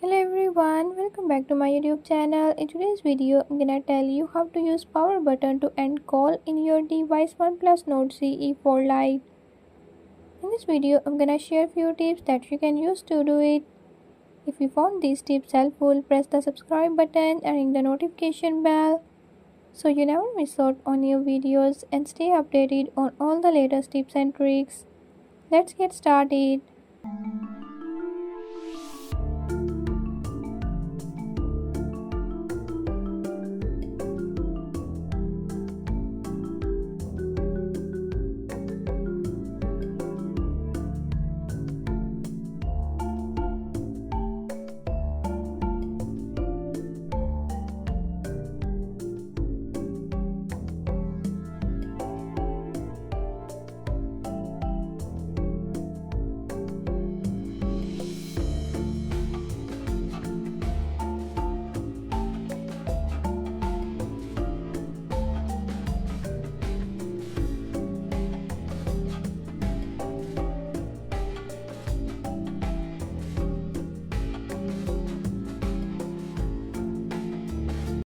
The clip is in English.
Hello everyone, welcome back to my YouTube channel. In today's video, I'm gonna tell you how to use power button to end call in your device Oneplus Nord CE for Lite. In this video, I'm gonna share few tips that you can use to do it. If you found these tips helpful, press the subscribe button and ring the notification bell so you never miss out on new videos and stay updated on all the latest tips and tricks. Let's get started.